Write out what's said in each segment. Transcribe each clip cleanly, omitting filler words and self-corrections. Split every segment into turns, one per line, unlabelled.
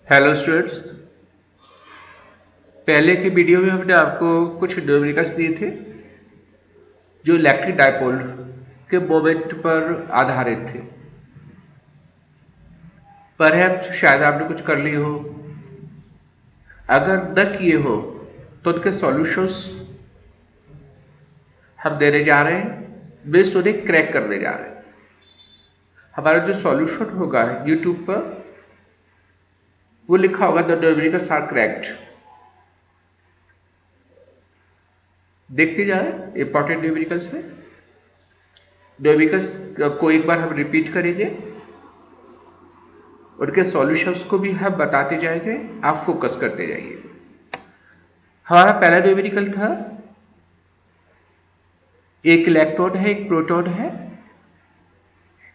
Hello students, पहले के video में हमने आपको कुछ न्यूमेरिकल्स दिए थे जो इलेक्ट्रिक डायपोल के मोमेंट पर आधारित थे। पर शायद आपने कुछ कर लिए हो। अगर न किए हो तो उनके सॉल्यूशंस हम देने जा रहे हैं, बेस्ड उन्हें क्रैक करने जा रहे हैं। हमारा जो सॉल्यूशन होगा यूट्यूब पर वो लिखा होगा द न्यूमेरिकल्स आर क्रैक्ड। देखते जाए, इंपॉर्टेंट न्यूमेरिकल्स है। न्यूमेरिकल्स को एक बार हम रिपीट करेंगे, उनके सॉल्यूशंस को भी हम बताते जाएंगे, आप फोकस करते जाइए। हमारा पहला न्यूमेरिकल था, एक इलेक्ट्रॉन है, एक प्रोटॉन है,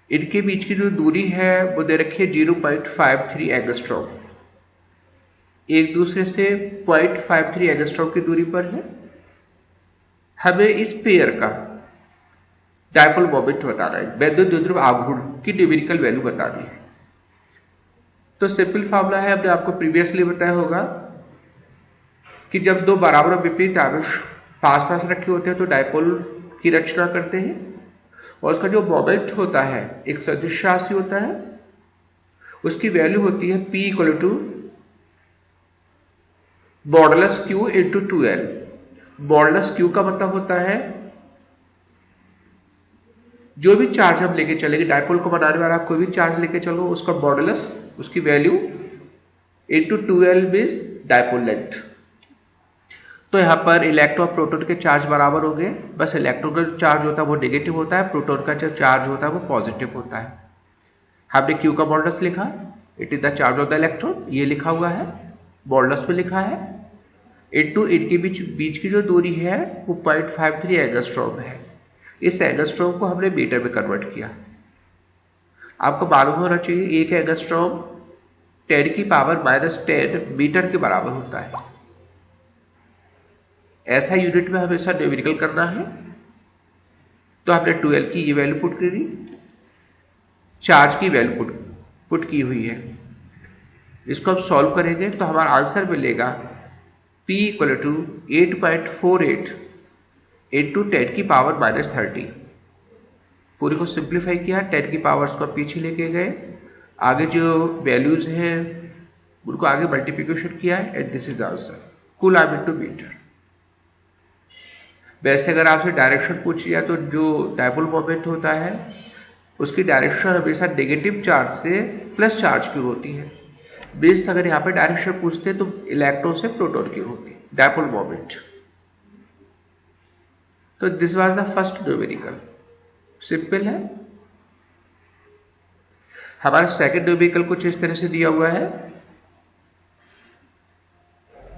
इनके बीच की जो दूरी है वो दे रखी है 0.53 एंगस्ट्रॉम। एक दूसरे से 0.53 एंगस्ट्रॉम की दूरी पर है। हमें इस पेयर का डायपोल मोमेंट बताना है, वैद्युत द्विध्रुव आघूर्ण की न्यूमेरिकल वैल्यू बतानी है। तो सिंपल फॉर्मूला है, हमने आपको प्रीवियसली बताया होगा कि जब दो बराबर और विपरीत आवेश पास पास रखे होते हैं तो डायपोल की रचना करते हैं, और उसका जो मोमेंट होता है एक सदिश राशि होता है, उसकी वैल्यू होती है P = modulus Q into 2L। Modulus Q का मतलब होता है जो भी चार्ज हम लेके चलेंगे, डायपोल को बनाने वाला कोई भी चार्ज लेके चलो, उसका मॉडुलस, उसकी value into 2L means dipole length. तो यहाँ पर इलेक्ट्रॉन और प्रोटॉन के चार्ज बराबर हो गए। बस इलेक्ट्रॉन का जो चार्ज होता है वो नेगेटिव होता है, प्रोटॉन का जो चार्ज होता है वो पॉजिटिव होता है। हमने Q का मॉडुलस लिखा, it is the charge of the electron, ये लिखा हुआ है, मॉडुलस में लिखा है, इनटू इनके बीच की जो दूरी है वो 0.53 एंगस्ट्रॉम है। इस एंगस्ट्रॉम को हमने मीटर में कन्वर्ट किया। आपको मालूम होना चाहिए एक एंगस्ट्रॉम 10⁻⁻10 मीटर के बराबर होता है। ऐसा यूनिट में हमेशा न्यूमेरिकल करना है। तो हमने 2L की ये वैल्यू पुट करी, चार्ज की वैल्यू पुट की हुई है। इसको हम सॉल्व करेंगे तो हमारा आंसर मिलेगा P = 8.48 इंटू 10⁻⁻30। पूरी को सिंप्लीफाई किया, 10 की पावर्स को पीछे लेके गए, आगे जो वैल्यूज हैं उनको आगे मल्टीप्लिकेशन किया है, and this is answer coulomb into metre. वैसे अगर आपसे डायरेक्शन पूछ लिया तो जो डायपोल मोमेंट होता है उसकी डायरेक्शन हमेशा नेगेटिव चार्ज से प्लस चार्ज की होती है। बेस अगर यहाँ पे डायरेक्शन पूछते हैं तो इलेक्ट्रॉन से प्रोटॉन की होती है डायपोल मोमेंट। तो this was the first numerical, simple है। हमारा सेकंड न्यूमेरिकल कुछ इस तरह से दिया हुआ है।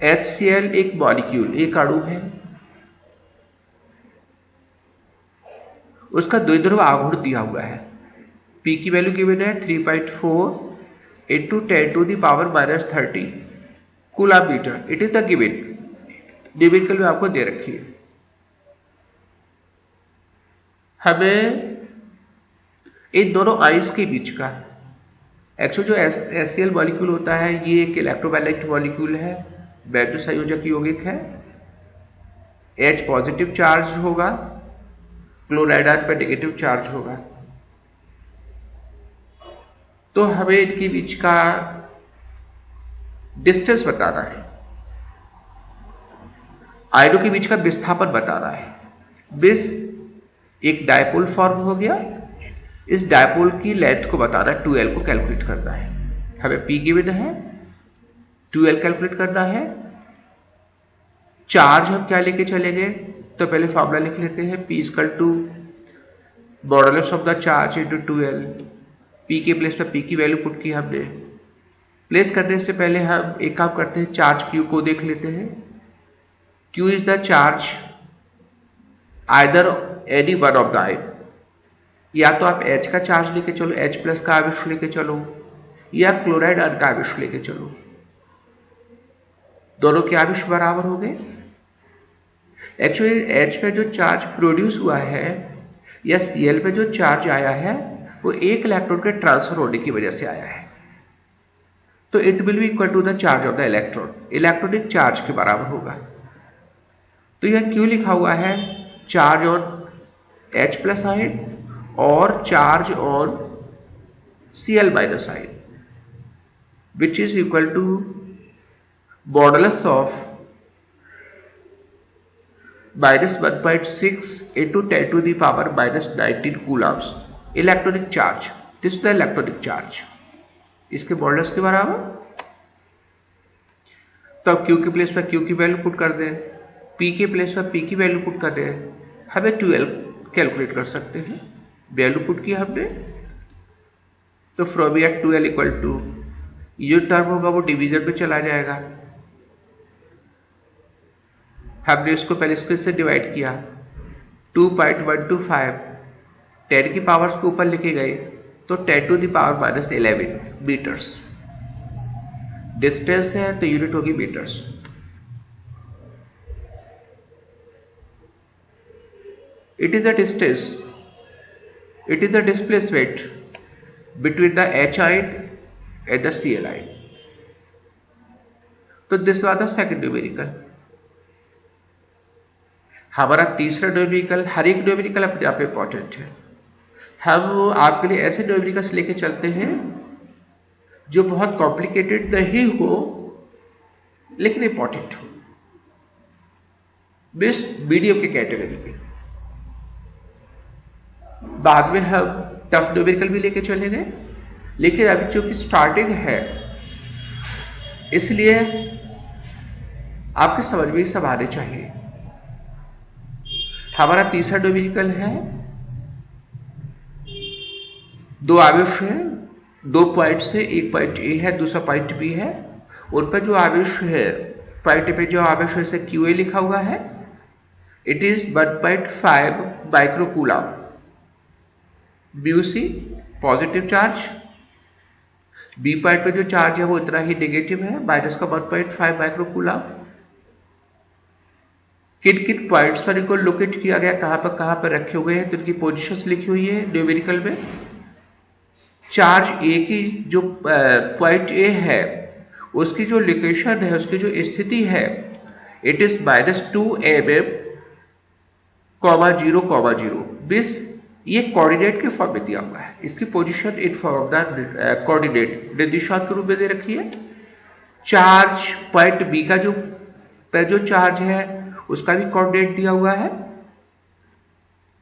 HCl एक मॉलिक्यूल, एक अणु है, उसका द्विध्रुव आघूर्ण दिया हुआ है। P की वैल्यू गिवन है 3.4 इंटू 10⁻⁻30 coulomb metre. It is the given, numerical में आपको दे रखी है। हमें इन दोनों आइस के बीच का, एक्चुअली जो HCl मॉलिक्यूल होता है ये एक इलेक्ट्रोमैग्नेटिक मॉलिक्यूल है, वैद्युत संयोजक यौगिक है। H पॉजिटिव चार्ज होगा, क्लोराइड आयन पर नेगेटिव चार्ज होगा। तो हमें इनके बीच का डिस्टेंस बताना है, आयनों के बीच का विस्थापन बताना है। बिस एक डायपोल फॉर्म हो गया, इस डायपोल की लेंथ को बताना है, 2L को कैलकुलेट करना है। हमें P गिवन है, 2L कैलकुलेट करना है। चार्ज हम क्या लेके चलेंगे, तो पहले फॉर्मूला लिख लेते हैं, P = modulus of the charge into 2L। P के प्लेस पर P की वैल्यू पुट की हमने। प्लेस करने से पहले हम एक काम करते हैं, चार्ज Q को देख लेते हैं। Q is the charge either any one of the ion, या तो आप H का चार्ज लेके चलो, H+ का आवेश लेके चलो, या क्लोराइड आयन का आवेश लेके चलो, दोनों के आवेश बराबर हो गए। एक्चुअली H पे जो चार्ज प्रोड्यूस हुआ है या Cl पे जो चार्ज आया है वो एक इलेक्ट्रॉन के ट्रांसफर होने की वजह से आया है। तो it will be equal to the charge of the electron, electronic charge के बराबर होगा। तो यह क्यों लिखा हुआ है charge on H plus ion और charge on Cl minus ion, which is equal to modulus of -1.6 into 10 to the power -19 coulombs electronic charge. This is the electronic charge, इसके मॉडुलस के बराबर। तो अब Q के प्लेस पर Q की value put कर दें, P के प्लेस पर P की वैल्यू पुट कर दें, हमें 12 कैलकुलेट कर सकते हैं। वैल्यू पुट किया हमने, तो फ्रॉम एट 12 इक्वल टू ये जो टर्म होगा वो डिवीजन में चला जाएगा। हमने इसको पहले इसके से डिवाइड किया, 2.125 10 की पावर्स को ऊपर लिखे गए, तो 10 to the power -11 metres. Distance है तो यूनिट होगी metres. It is a distance, it is the displacement between the H ion and the Cl ion. तो this was the second numerical. हमारा तीसरा न्यूमेरिकल, हर एक न्यूमेरिकल अपने आप में इंपॉर्टेंट है। हम आपके लिए ऐसे न्यूमेरिकल्स लेके चलते हैं जो बहुत कॉम्प्लिकेटेड नहीं हो लेकिन इंपॉर्टेंट हो, बेस्ट मीडियम के कैटेगरी में। बाद में हम टफ न्यूमेरिकल भी लेके चलेंगे, लेकिन अभी जो कि स्टार्टिंग है इसलिए आपके समझ में सब आने चाहिए। हमारा तीसरा न्यूमेरिकल है, दो आवेश है, 2 पॉइंट्स है, एक पॉइंट ए है, दूसरा पॉइंट बी है। उन पर जो आवेश है, पॉइंट पे जो आवेश है इसे QA लिखा हुआ है। It is 1.5 microcoulomb. BC positive charge, B point पे जो चार्ज है वो इतना ही नेगेटिव है, माइनस का 1.5 माइक्रोकूलम। किन किन पॉइंट्स पर इनको लोकेट किया गया, कहां पर रखे हुए हैं, तो इनकी पोजीशंस लिखी हुई है न्यूमेरिकल में। चार्ज ए की जो पॉइंट ए है उसकी जो लोकेशन है, उसकी जो स्थिति है, इट इज -2 mm, 0,0। बिस ये कोऑर्डिनेट के फॉर्म में दिया हुआ है। इसकी position in form of the coordinate निर्देशांक के रूप में दे रखी है। चार्ज पॉइंट बी का जो चार्ज है उसका भी कोऑर्डिनेट दिया हुआ है,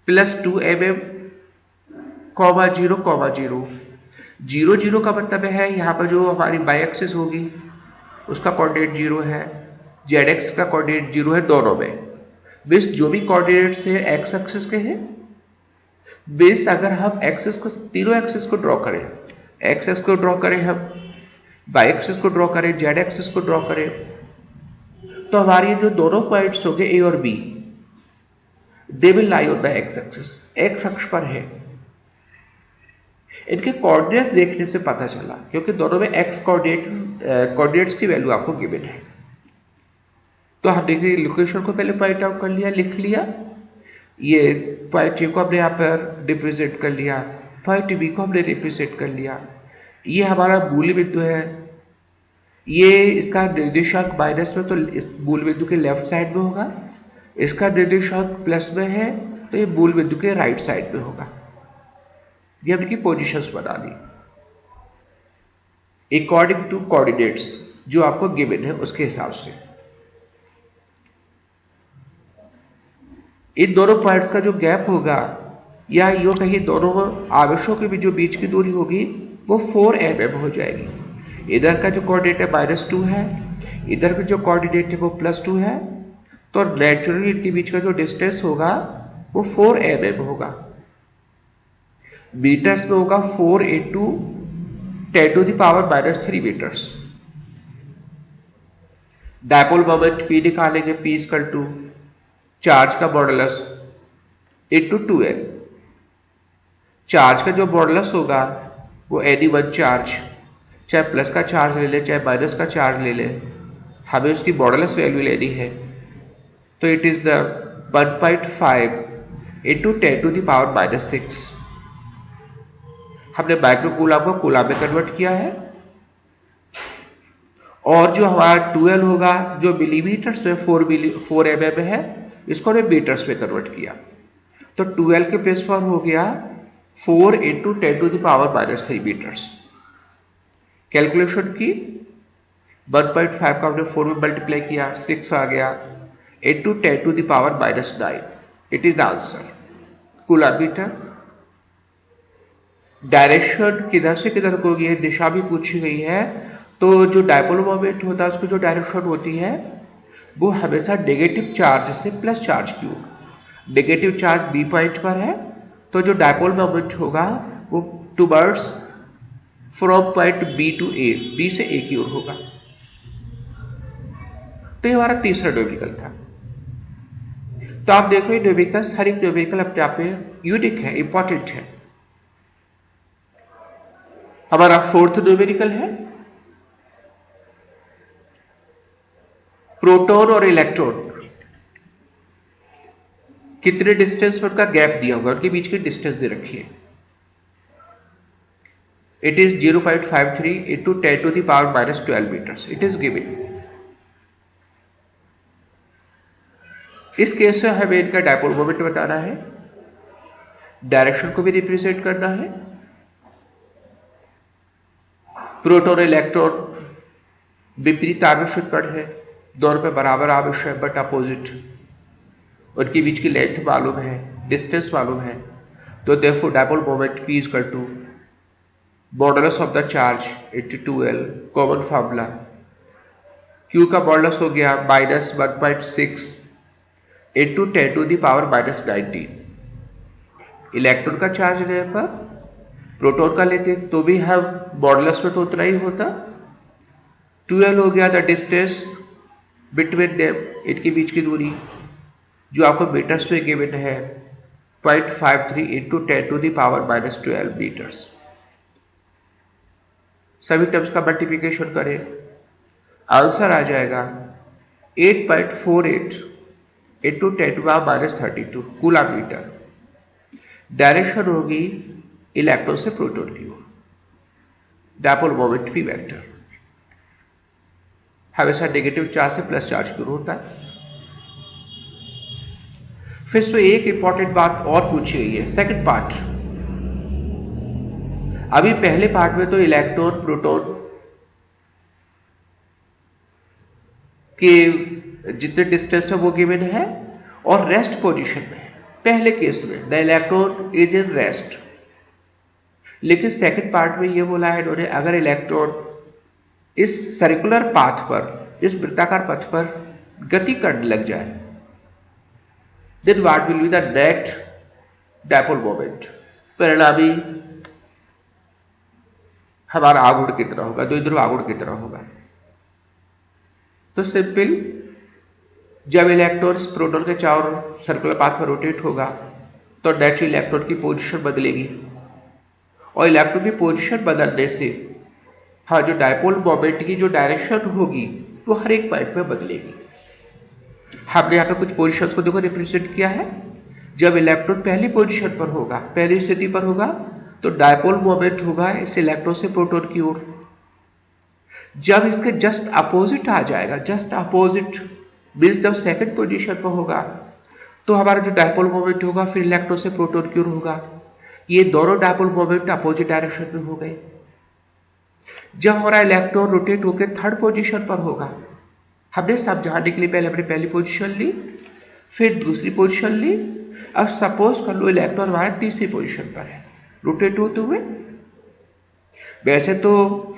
+2 mm, 0,0। 0 का मतलब है यहाँ पर जो हमारी बाई एक्सिस होगी उसका कोऑर्डिनेट 0 है, जेड एक्स का कोऑर्डिनेट 0 है दोनों में। बेस जो भी कोऑर्डिनेट्स है एक्स एक्सिस के हैं, बेस अगर हम एक्सिस को, तीनों एक्सिस को ड्रॉ करें, एक्सिस को ड्रॉ करें, हम बाई एक्सिस को ड्रॉ करें, जेड एक्सिस को ड्रॉ करें, तो हमारी जो दोनों पॉइंट्स हो गए ए और B, they will lie on the x axis, x अक्ष पर है। इनके कोऑर्डिनेट्स देखने से पता चला, क्योंकि दोनों में एक्स कोऑर्डिनेट्स की वैल्यू आपको गिवन है। तो हमने लोकेशन को पहले पॉइंट आउट कर लिया, लिख लिया, ये पॉइंट ए को हमने यहाँ पर रिप्रेजेंट कर लिया, पॉइंट बी को हमने रिप्रेजेंट कर लिया। ये हमारा मूल बिंदु है, ये इसका निर्देशांक माइनस में, तो इस मूल बिंदु के लेफ्ट साइड में होगा। इसका निर्देशांक प्लस में है तो ये मूल बिंदु के राइट साइड में होगा। ये हमने पोजीशंस बना ली अकॉर्डिंग टू कोऑर्डिनेट्स जो आपको गिवन है उसके हिसाब से। इन दोनों पॉइंट्स का जो गैप होगा, या यो कहीं दोनों आवेशों के जो बीच की दूरी होगी वो 4 mm हो जाएगी। इधर का जो कोऑर्डिनेट है -2 है, इधर का जो कोऑर्डिनेट है वो +2 है, तो नेचुरली इनके बीच का जो डिस्टेंस होगा वो 4 mm होगा। मीटर्स में होगा 4 × 10⁻³ मीटर्स। डायपोल मोमेंट P निकालेंगे, P = चार्ज का मॉडुलस × 2n। चार्ज का जो मॉडुलस होगा वो any1 चार्ज, चाहे प्लस का चार्ज ले ले चाहे माइनस का चार्ज ले ले, हमें उसकी मॉडुलस वैल्यू लेनी है। तो इट इज द 1.5 × 10⁻⁻⁶। हमने माइक्रोकूलम को कूलम में कन्वर्ट किया है। और जो हमारा 12 होगा जो मिलीमीटर्स में 4 mm है, इसको हमने मीटर्स में कन्वर्ट किया। तो 12 के प्लेस पर हो गया 4 × 10⁻³ मीटर्स। कैलकुलेशन की 1.5 का हमने 4 में मल्टीप्लाई किया, 6 आ गया, × 10⁻⁹। It is the answer. Coulomb metre. Direction किधर से किधर को ये दिशा भी पूछी गई है। तो जो डायपोल मोमेंट होता है उसकी जो डायरेक्शन होती है वो हमेशा नेगेटिव चार्ज से प्लस चार्ज की होगी। नेगेटिव चार्ज बी पॉइंट पर है तो जो डायपोल मोमेंट होगा वो towards from point B to A, B से ए की ओर होगा। तो ये हमारा तीसरा न्यूमेरिकल था। तो आप देखो ये न्यूमेरिकल्स, हर एक न्यूमेरिकल अपने आप में यूनिक है, इंपॉर्टेंट है। हमारा फोर्थ न्यूमेरिकल है प्रोटॉन और इलेक्ट्रॉन कितने डिस्टेंस पर उनका गैप दिया होगा, उनके बीच की डिस्टेंस दे रखी है। It is 0.53 × 10⁻⁻12 metres. It is given. इस केस में हमें इनका डायपोल मोमेंट बताना है, डायरेक्शन को भी रिप्रेजेंट करना है। प्रोटॉन इलेक्ट्रॉन विपरीत आवेशित कण है, दोनों पे बराबर आवेश है बट अपोजिट। उनके बीच की लेंथ मालूम है, डिस्टेंस मालूम है। तो therefore dipole moment P is equal to modulus of the charge × 2L, common formula. Q का मॉडुलस हो गया -1.6 × 10⁻⁻19। इलेक्ट्रॉन का चार्ज लेने पर प्रोटॉन का लेते तो भी हम मॉडुलस में तो उतना ही होता। 2L हो गया द डिस्टेंस बिटवीन देम, इनके बीच की दूरी जो आपको मीटर्स में गिवन है 0.53 × 10⁻⁻12 मीटर्स। सभी टर्म्स का मल्टीप्लिकेशन करें, आंसर आ जाएगा 8.48 × 10⁻32 कूलम्ब मीटर। डायरेक्शन होगी इलेक्ट्रॉन से प्रोटॉन की ओर। डायपोल मोमेंट P वेक्टर हमेशा नेगेटिव चार्ज से प्लस चार्ज की ओर होता है। फिर से एक इंपॉर्टेंट बात और पूछी गई है, सेकंड पार्ट। अभी पहले पार्ट में तो इलेक्ट्रॉन प्रोटॉन के जितने डिस्टेंस में वो गिवन है और रेस्ट पोजीशन में है। पहले केस में the electron is in rest. लेकिन सेकंड पार्ट में ये बोला है इन्होंने, अगर इलेक्ट्रॉन इस सर्कुलर पाथ पर, इस वृत्ताकार पथ पर गति करने लग जाए, then what will be the net dipole moment. परिणामी हमारा आघूर्ण कितना होगा, दो ध्रुव आघूर्ण कितना होगा। तो सिंपल, जब इलेक्ट्रॉन प्रोटॉन के चारों सर्कुलर पाथ पर रोटेट होगा तो नेचुरल इलेक्ट्रॉन की पोजीशन बदलेगी और इलेक्ट्रॉन की पोजीशन बदलने से हाँ जो डायपोल मोमेंट की जो डायरेक्शन होगी वो हर एक पॉइंट में बदलेगी। हमने यहाँ पे कुछ पोजीशंस को देखो रिप्रेजेंट किया है। जब इलेक्ट्रॉन पहली पोजीशन पर होगा, पहली स्थिति पर होगा, तो डायपोल मोमेंट होगा इस इलेक्ट्रॉन से प्रोटॉन की ओर। जब इसके जस्ट अपोजिट आ जाएगा, जस्ट अपोजिट मीन्स जब सेकंड पोजीशन पर होगा, तो हमारा जो डायपोल मोमेंट होगा फिर इलेक्ट्रॉन से प्रोटॉन की ओर होगा। ये दोनों डायपोल मोमेंट अपोजिट डायरेक्शन में हो गए। जब हमारा इलेक्ट्रॉन रोटेट होकर थर्ड पोजीशन पर होगा, हमने समझाने के लिए पहले अपनी पहली पोजीशन ली, फिर दूसरी पोजीशन ली। अब सपोज कर लो इलेक्ट्रॉन हमारा तीसरी पोजीशन पर है रोटेट होते हुए। वैसे तो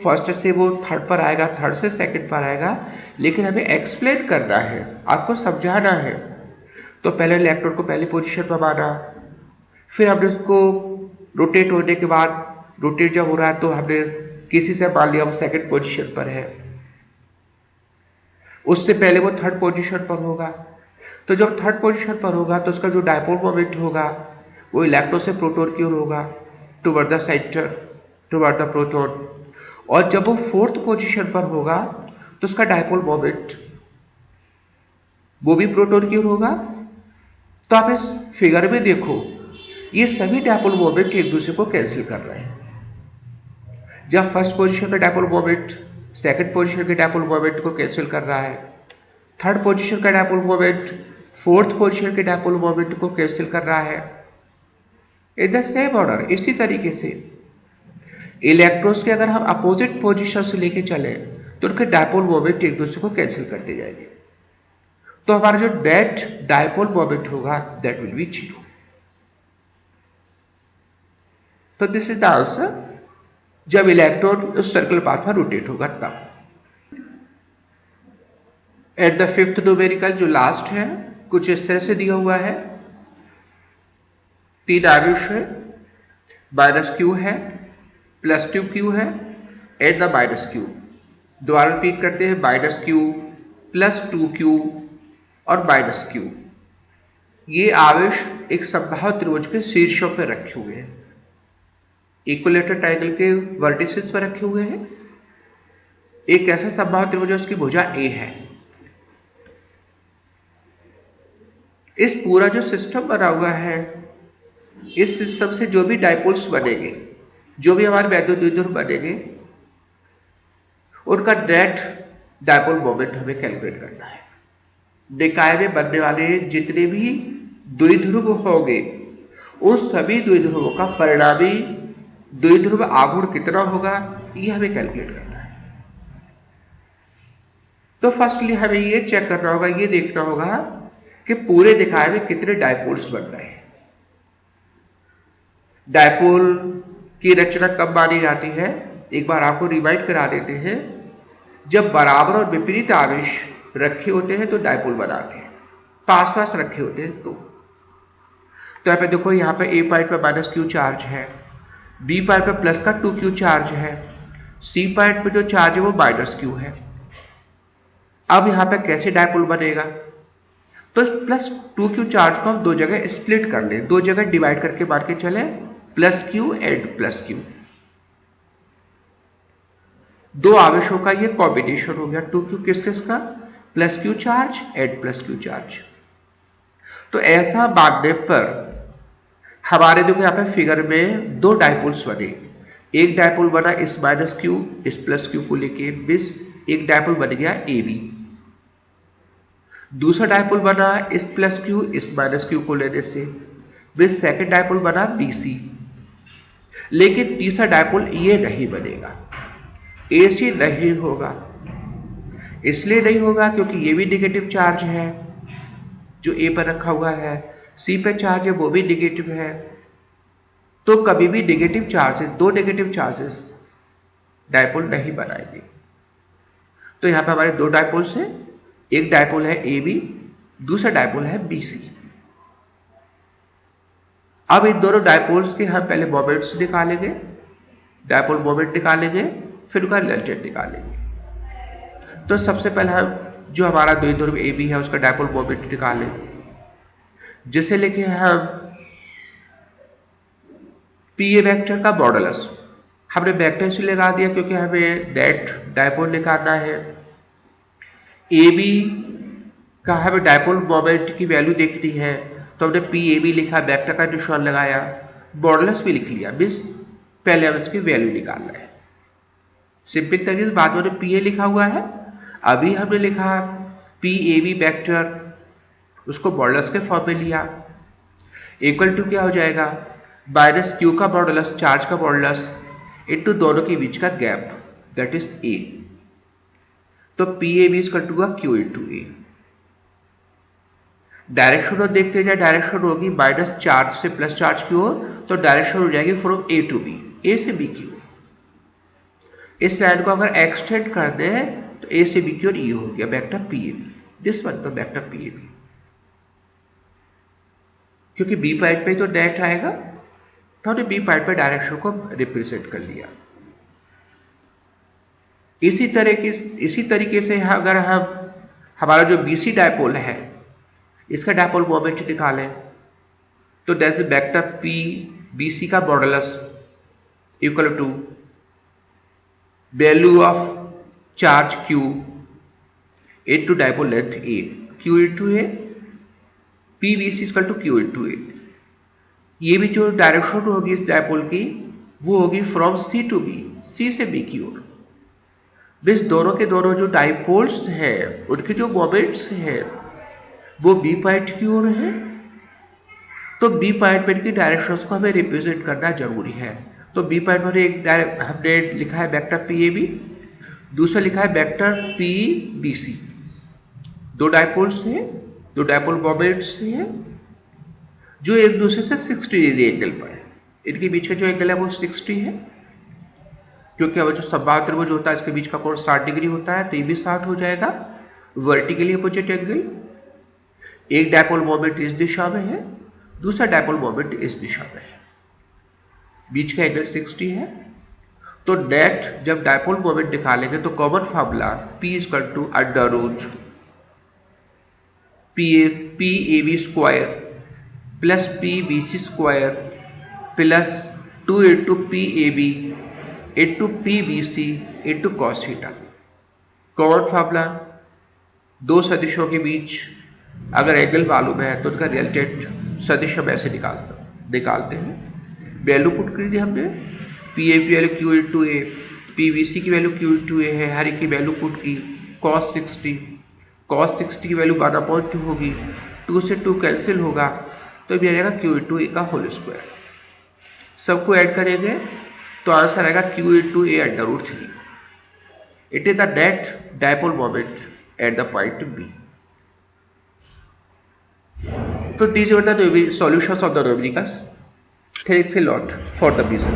फर्स्ट से वो थर्ड पर आएगा, थर्ड से सेकंड पर आएगा, लेकिन हमें एक्सप्लेन करना है, आपको समझाना है। तो पहले इलेक्ट्रॉन को पहली पोजीशन पर माना, फिर हमने उसको रोटेट होने के बाद, रोटेट जब हो रहा है तो हमने किसी से मान लिया वो सेकंड पोजीशन पर है, उससे पहले वो थर्ड पोजीशन पर होगा। तो जब थर्ड पोजीशन पर होगा तो उसका जो डायपोल मोमेंट होगा वो इलेक्ट्रॉन से प्रोटॉन की ओर होगा, toward the centre, toward the proton. और जब वो फोर्थ पोजीशन पर होगा तो उसका डायपोल मोमेंट वो भी प्रोटॉन की ओर होगा। तो आप इस फिगर में देखो, ये सभी डायपोल मोमेंट एक दूसरे को कैंसिल कर रहे हैं। जब फर्स्ट पोजीशन पे डायपोल मोमेंट सेकंड पोजीशन के डायपोल मोमेंट को कैंसिल कर रहा है, थर्ड पोजीशन का डायपोल मोमेंट फोर्थ पोजीशन के डायपोल मोमेंट को कैंसिल कर रहा है। इन द सेम ऑर्डर, इसी तरीके से इलेक्ट्रॉन्स के अगर हम अपोजिट पोजीशन से लेके चले तो उनके डायपोल मोमेंट एक दूसरे को कैंसिल करते जाएंगे, तो हमारा जो नेट डायपोल मोमेंट होगा दैट विल बी 0। तो दिस इज द आंसर जब इलेक्ट्रॉन उस सर्कुलर पाथ पर रोटेट होगा तब। एट द फिफ्थ न्यूमेरिकल जो लास्ट है कुछ इस तरह से दिया हुआ है, 3 आवेश है, -q है, +2q है, एट द -q। दोबारा रिपीट करते हैं, -q, +2q और -q। ये आवेश एक समबाहु त्रिभुज के शीर्षों पर रखे हुए हैं, इक्विलेटरल ट्रायंगल के वर्टिसेस पर रखे हुए हैं। एक ऐसा समबाहु त्रिभुज है उसकी भुजा A है। इस पूरा जो सिस्टम बना हुआ है, इस सिस्टम से जो भी डायपोल्स बनेंगे, जो भी हमारे वैद्युत द्विध्रुव बनेंगे, उनका नेट डायपोल मोमेंट हमें कैलकुलेट करना है। निकाय में बनने वाले जितने भी द्विध्रुव होंगे उन सभी द्विध्रुवों का परिणामी द्विध्रुव आघूर्ण कितना होगा ये हमें कैलकुलेट करना है। तो फर्स्टली हमें ये चेक करना होगा, ये देखना होगा कि पूरे निकाय में कितने डायपोल्स बन रहे हैं। डायपोल की रचना कब मानी जाती है, एक बार आपको रिवाइड करा देते हैं। जब बराबर और विपरीत आवेश रखे होते हैं तो डायपोल बनाते हैं, पास पास रखे होते हैं तो यहाँ पे देखो, यहाँ पे A पॉइंट पे -q चार्ज है, B पॉइंट पे प्लस का 2q चार्ज है, C पॉइंट पे जो चार्ज है वो -q है। अब यहाँ पे कैसे डायपोल बनेगा, तो +2q चार्ज को हम दो जगह स्प्लिट कर लें, दो जगह डिवाइड करके मार के चले, +q एंड +q। दो आवेशों का ये कॉम्बिनेशन हो गया, 2q किस किस का, +q charge and +q charge. तो ऐसा बांधने पर हमारे देखो यहाँ पे फिगर में 2 डायपोल्स बने। एक डायपोल बना इस -q इस +q को लेके, एक डायपोल बन गया AB। दूसरा डायपोल बना इस +q इस -q को लेने से, सेकंड डायपोल बना BC। लेकिन तीसरा डायपोल ये नहीं बनेगा, AC नहीं होगा। इसलिए नहीं होगा क्योंकि ये भी नेगेटिव चार्ज है जो A पर रखा हुआ है, C पे चार्ज है वो भी नेगेटिव है। तो कभी भी negative charges, 2 negative charges dipole नहीं बनाएंगे। तो यहाँ पे हमारे 2 डायपोल्स हैं, एक डायपोल है AB, दूसरा डायपोल है BC। अब इन दोनों डायपोल्स के हम पहले मोमेंट्स निकालेंगे, डायपोल मोमेंट निकालेंगे, फिर उनका रिजल्टेंट निकालेंगे। तो सबसे पहले हम जो हमारा द्विध्रुव AB है उसका डायपोल मोमेंट निकालें, जिसे लेके हम PA वेक्टर का मॉडुलस, हमने वेक्टर से लगा दिया क्योंकि हमें नेट डायपोल निकालना है। AB का हमें डायपोल मोमेंट की वैल्यू देखनी है, तो हमने PAB लिखा, वेक्टर का निशान लगाया, मॉडुलस भी लिख लिया, मीन्स पहले हम इसकी वैल्यू निकालना है। सिंपल तरीके से बाद में PA लिखा हुआ है, अभी हमने लिखा PAB वेक्टर, उसको मॉडुलस के फॉर्म में लिया, इक्वल टू क्या हो जाएगा, -q का मॉडुलस, चार्ज का मॉडुलस, इनटू दोनों के बीच का गैप, दैट इज A। तो PAB equal to q into A। Direction और देखते जाए, डायरेक्शन होगी माइनस चार्ज से प्लस चार्ज की ओर, तो डायरेक्शन हो जाएगी from A to B, A से B की ओर। इस लाइन को अगर एक्सटेंड कर दे तो A से B की ओर ये हो गया वेक्टर PAB, दिस वन तो वेक्टर PAB, क्योंकि B पॉइंट पे तो नेट आएगा, तो हमने B पॉइंट पे डायरेक्शन को रिप्रेजेंट कर लिया। इसी तरीके से अगर हम हमारा जो BC डायपोल है इसका डायपोल मोमेंट निकालें, तो जैसे वेक्टर P BC का modulus equal to value of charge Q into dipole length A, Q into A, PBC equal to Q into A। ये भी जो डायरेक्शन होगी इस डायपोल की वो होगी from C to B, C से B की ओर। बेस दोनों के दोनों जो डाइपोल्स हैं उनके जो मोमेंट्स हैं वो बी पॉइंट की ओर है, तो बी पॉइंट पर की डायरेक्शंस को हमें रिप्रेजेंट करना जरूरी है। तो बी पॉइंट पर एक हमने लिखा है वेक्टर पी ए बी, दूसरा लिखा है वेक्टर पी बी सी। दो डाइपोल्स हैं, दो डाइपोल मोमेंट्स हैं जो एक दूसरे से 60 डिग्री एंगल पर है। इनके बीच का जो एंगल है वो 60 है, क्योंकि अब जो सब्बात त्रिभुज होता है इसके बीच का कोण 60 डिग्री होता है, तो ये भी 60 हो जाएगा। वर्टिकली अपोजिट एंगल, एक डाइपोल मोमेंट इस दिशा में है, दूसरा डाइपोल मोमेंट इस दिशा में है, बीच का एंगल 60 है। तो नेट जब डाइपोल मोमेंट निकालेंगे तो common formula P equal to under root P A B square plus P B C square plus 2 into P A B into P B C into cos theta. Common formula, दो सदिशों के बीच अगर angle मालूम है तो उनका resultant सदिश हम ऐसे निकालते हैं। वैल्यू पुट कर दी हमने, पी ए की वैल्यू क्यू इंटू ए, पी बी सी की वैल्यू क्यू इंटू ए है, हर एक की वैल्यू पुट की। कॉस 60 की वैल्यू 12.2 होगी, 2 से 2 कैंसिल होगा तो भी आ जाएगा क्यू इंटू ए का होल स्क्वायर। सबको ऐड करेंगे तो आंसर आएगा Q into A under root 3। It is the net dipole moment at the point B. So these were the solutions of the Robinicus. Thanks a lot for the vision.